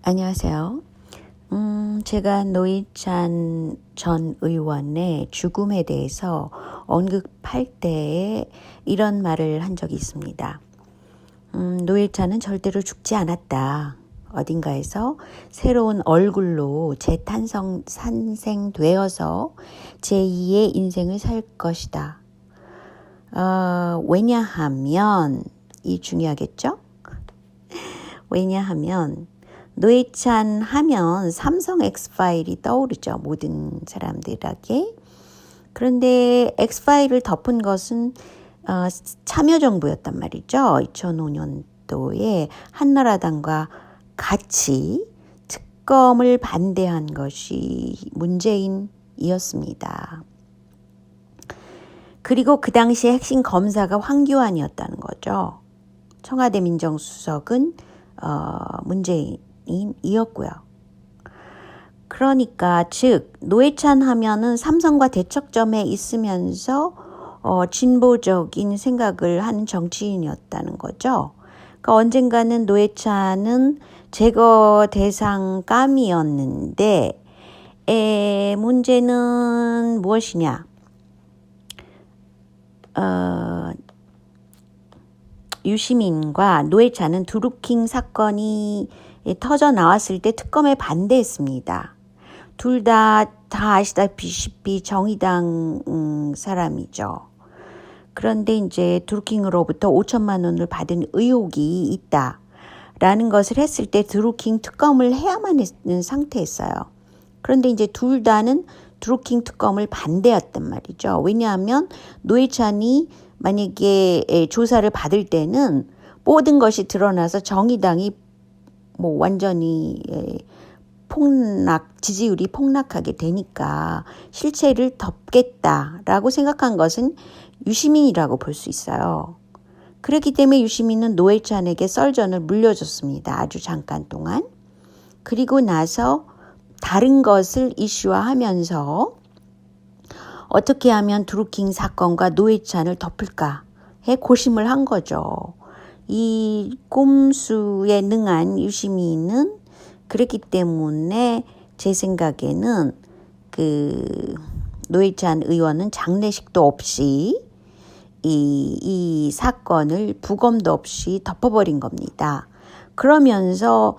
안녕하세요. 제가 노회찬 전 의원의 죽음에 대해서 언급할 때에 이런 말을 한 적이 있습니다. 노회찬은 절대로 죽지 않았다. 어딘가에서 새로운 얼굴로 재탄생되어서 제2의 인생을 살 것이다. 왜냐하면, 이 중요하겠죠? 왜냐하면 노회찬 하면 삼성 엑스파일이 떠오르죠. 모든 사람들에게. 그런데 엑스파일을 덮은 것은 참여정부였단 말이죠. 2005년도에 한나라당과 같이 특검을 반대한 것이 문재인이었습니다. 그리고 그 당시에 핵심 검사가 황교안이었다는 거죠. 청와대 민정수석은 문재인이었고요. 그러니까 즉 노회찬 하면은 삼성과 대척점에 있으면서 진보적인 생각을 하는 정치인이었다는 거죠. 그러니까 언젠가는 노회찬은 제거 대상감이었는데 문제는 무엇이냐? 유시민과 노회찬은 드루킹 사건이 터져 나왔을 때 특검에 반대했습니다. 둘 다 아시다시피 정의당 사람이죠. 그런데 이제 드루킹으로부터 5천만 원을 받은 의혹이 있다라는 것을 했을 때 드루킹 특검을 해야만 했는 상태였어요. 그런데 이제 둘 다는 드루킹 특검을 반대했단 말이죠. 왜냐하면 노회찬이 만약에 조사를 받을 때는 모든 것이 드러나서 정의당이 완전히 지지율이 폭락하게 되니까 실체를 덮겠다라고 생각한 것은 유시민이라고 볼 수 있어요. 그렇기 때문에 유시민은 노회찬에게 썰전을 물려줬습니다. 아주 잠깐 동안. 그리고 나서 다른 것을 이슈화하면서 어떻게 하면 드루킹 사건과 노회찬을 덮을까에 고심을 한 거죠. 이 꼼수에 능한 유시민은 그랬기 때문에 제 생각에는 노회찬 의원은 장례식도 없이 이 사건을 부검도 없이 덮어버린 겁니다. 그러면서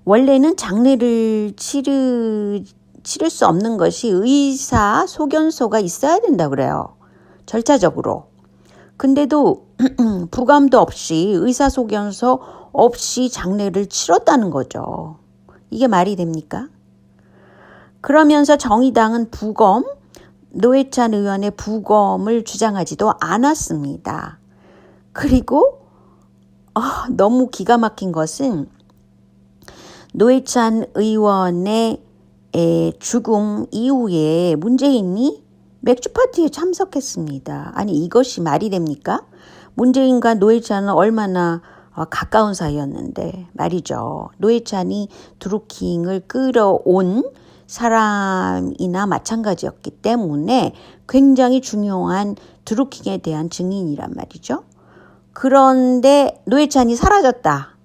원래는 장례를 치를 수 없는 것이 의사 소견서가 있어야 된다 그래요. 절차적으로. 근데도 부검도 없이 의사 소견서 없이 장례를 치렀다는 거죠. 이게 말이 됩니까? 그러면서 정의당은 노회찬 의원의 부검을 주장하지도 않았습니다. 그리고 너무 기가 막힌 것은 노회찬 의원의 죽음 이후에 문재인이 맥주 파티에 참석했습니다. 아니 이것이 말이 됩니까? 문재인과 노회찬은 얼마나 가까운 사이였는데 말이죠. 노회찬이 드루킹을 끌어온 사람이나 마찬가지였기 때문에 굉장히 중요한 드루킹에 대한 증인이란 말이죠. 그런데 노회찬이 사라졌다.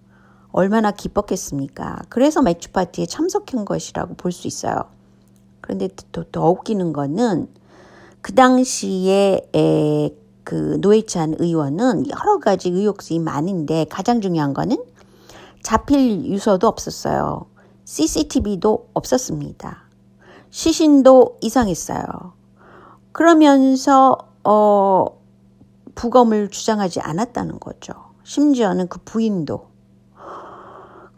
얼마나 기뻤겠습니까? 그래서 맥주 파티에 참석한 것이라고 볼 수 있어요. 그런데 더 웃기는 거는 그 당시에 그 노회찬 의원은 여러 가지 의혹이 많은데 가장 중요한 거는 자필 유서도 없었어요. CCTV도 없었습니다. 시신도 이상했어요. 그러면서 부검을 주장하지 않았다는 거죠. 심지어는 그 부인도.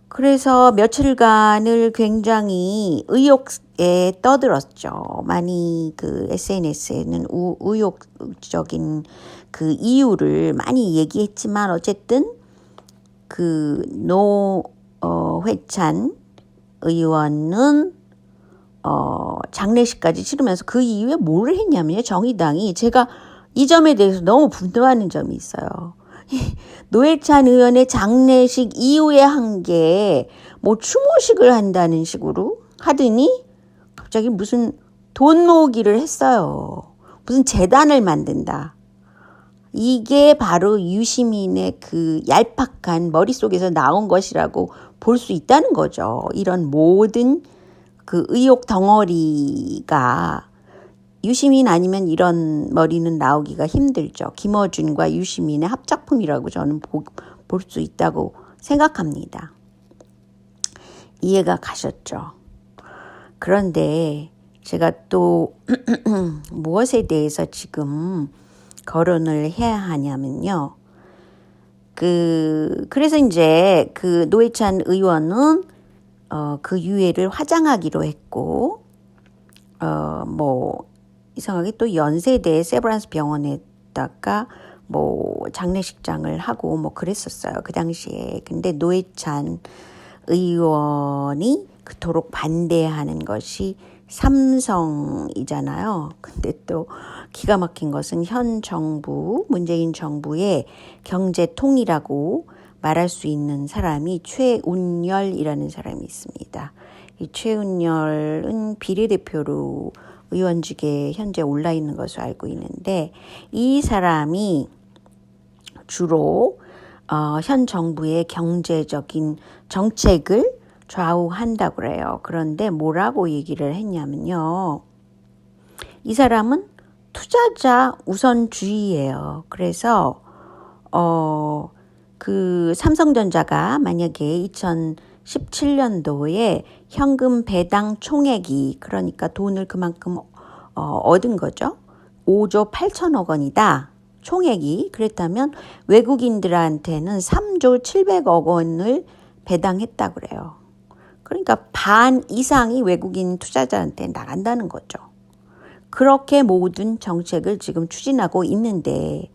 그래서 며칠간을 굉장히 의혹에 떠들었죠. 많이 그 SNS에는 의혹적인 그 이유를 많이 얘기했지만 어쨌든 그 노회찬 의원은 장례식까지 치르면서 그 이후에 뭘 했냐면요. 정의당이 제가 이 점에 대해서 너무 분노하는 점이 있어요. 노회찬 의원의 장례식 이후에 한 게 추모식을 한다는 식으로 하더니 갑자기 무슨 돈 모으기를 했어요. 무슨 재단을 만든다. 이게 바로 유시민의 그 얄팍한 머릿속에서 나온 것이라고 볼 수 있다는 거죠. 이런 모든 그 의혹 덩어리가 유시민 아니면 이런 머리는 나오기가 힘들죠. 김어준과 유시민의 합작품이라고 저는 볼 수 있다고 생각합니다. 이해가 가셨죠? 그런데 제가 또 무엇에 대해서 지금 거론을 해야 하냐면요. 그래서 이제 그 노회찬 의원은 그 유해를 화장하기로 했고, 이상하게 또 연세대 세브란스 병원에다가 장례식장을 하고 그랬었어요. 그 당시에. 근데 노회찬 의원이 그토록 반대하는 것이 삼성이잖아요. 근데 또 기가 막힌 것은 현 정부, 문재인 정부의 경제통이라고 말할 수 있는 사람이 최운열이라는 사람이 있습니다. 이 최운열은 비례대표로 의원직에 현재 올라 있는 것으로 알고 있는데, 이 사람이 주로 현 정부의 경제적인 정책을 좌우한다고 그래요. 그런데 뭐라고 얘기를 했냐면요. 이 사람은 투자자 우선주의예요. 그래서 그 삼성전자가 만약에 2017년도에 현금 배당 총액이, 그러니까 돈을 그만큼 얻은 거죠. 5조 8천억 원이다. 총액이. 그랬다면 외국인들한테는 3조 700억 원을 배당했다 그래요. 그러니까 반 이상이 외국인 투자자한테 나간다는 거죠. 그렇게 모든 정책을 지금 추진하고 있는데,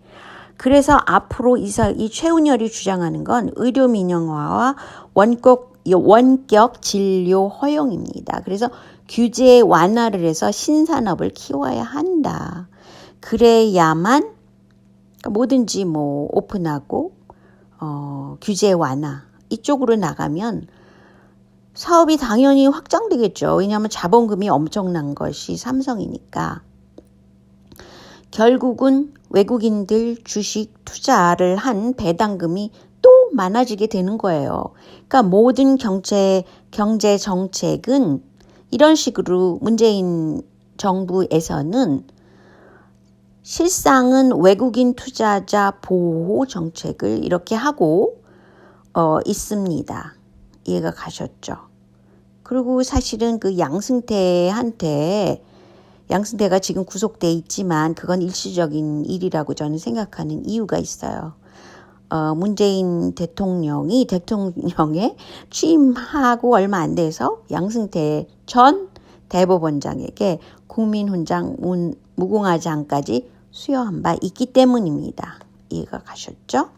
그래서 앞으로 이 최운열이 주장하는 건 의료 민영화와 원격 진료 허용입니다. 그래서 규제 완화를 해서 신산업을 키워야 한다. 그래야만 뭐든지 오픈하고 규제 완화 이쪽으로 나가면 사업이 당연히 확장되겠죠. 왜냐하면 자본금이 엄청난 것이 삼성이니까. 결국은 외국인들 주식 투자를 한 배당금이 또 많아지게 되는 거예요. 그러니까 모든 경제 정책은 이런 식으로 문재인 정부에서는 실상은 외국인 투자자 보호 정책을 이렇게 하고 있습니다. 이해가 가셨죠? 그리고 사실은 그 양승태가 지금 구속돼 있지만 그건 일시적인 일이라고 저는 생각하는 이유가 있어요. 문재인 대통령에 취임하고 얼마 안 돼서 양승태 전 대법원장에게 국민훈장 무궁화장까지 수여한 바 있기 때문입니다. 이해가 가셨죠?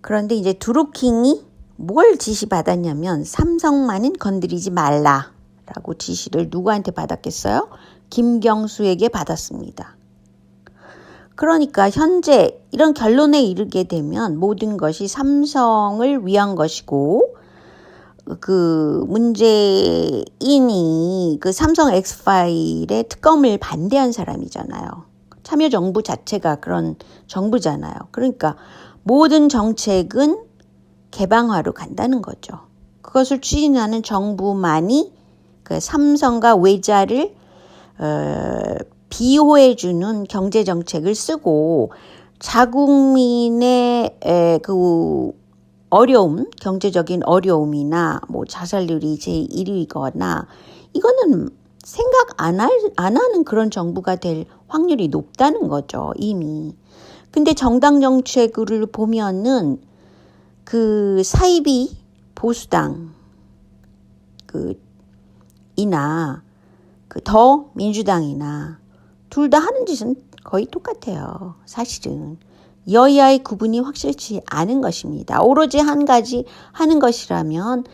그런데 이제 드루킹이 뭘 지시받았냐면 삼성만은 건드리지 말라라고 지시를 누구한테 받았겠어요? 김경수에게 받았습니다. 그러니까 현재 이런 결론에 이르게 되면 모든 것이 삼성을 위한 것이고, 그 문재인이 그 삼성 엑스파일의 특검을 반대한 사람이잖아요. 참여정부 자체가 그런 정부잖아요. 그러니까 모든 정책은 개방화로 간다는 거죠. 그것을 추진하는 정부만이 그 삼성과 외자를 비호해주는 경제정책을 쓰고, 자국민의 그 어려움, 경제적인 어려움이나 자살률이 제1위거나 이거는 생각 안 하는 그런 정부가 될 확률이 높다는 거죠, 이미. 근데 정당 정책을 보면은 그 사이비 보수당 이나 그 더 민주당이나 둘 다 하는 짓은 거의 똑같아요. 사실은 여야의 구분이 확실치 않은 것입니다. 오로지 한 가지 하는 것이라면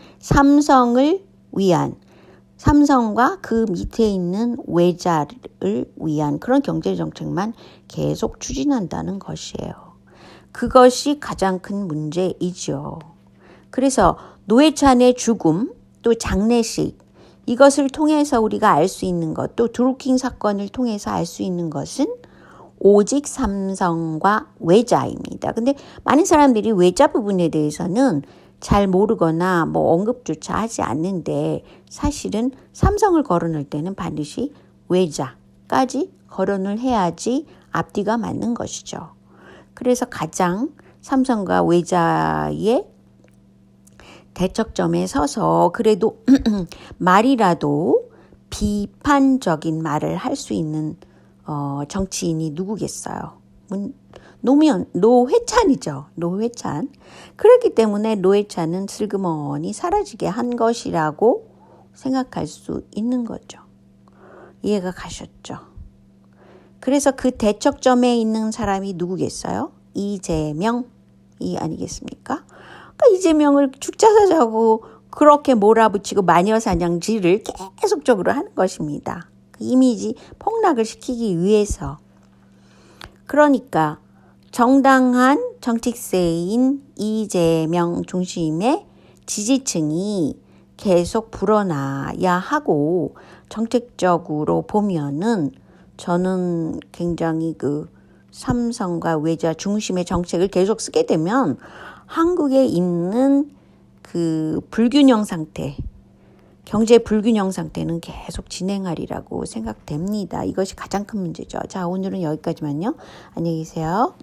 삼성과 그 밑에 있는 외자를 위한 그런 경제정책만 계속 추진한다는 것이에요. 그것이 가장 큰 문제이죠. 그래서 노회찬의 죽음, 또 장례식, 이것을 통해서 우리가 알 수 있는 것, 또 드루킹 사건을 통해서 알 수 있는 것은 오직 삼성과 외자입니다. 근데 많은 사람들이 외자 부분에 대해서는 잘 모르거나 뭐 언급조차 하지 않는데 사실은 삼성을 거론할 때는 반드시 외자까지 거론을 해야지 앞뒤가 맞는 것이죠. 그래서 가장 삼성과 외자의 대척점에 서서 그래도 말이라도 비판적인 말을 할 수 있는 정치인이 누구겠어요? 노회찬이죠. 노회찬. 그렇기 때문에 노회찬은 슬그머니 사라지게 한 것이라고 생각할 수 있는 거죠. 이해가 가셨죠? 그래서 그 대척점에 있는 사람이 누구겠어요? 이재명이 아니겠습니까? 그러니까 이재명을 죽자사자고 그렇게 몰아붙이고 마녀사냥질을 계속적으로 하는 것입니다. 그 이미지 폭락을 시키기 위해서. 그러니까 정당한 정책세인 이재명 중심의 지지층이 계속 불어나야 하고 정책적으로 보면은 저는 굉장히 그 삼성과 외자 중심의 정책을 계속 쓰게 되면 한국에 있는 그 불균형 상태, 경제 불균형 상태는 계속 진행하리라고 생각됩니다. 이것이 가장 큰 문제죠. 자, 오늘은 여기까지만요. 안녕히 계세요.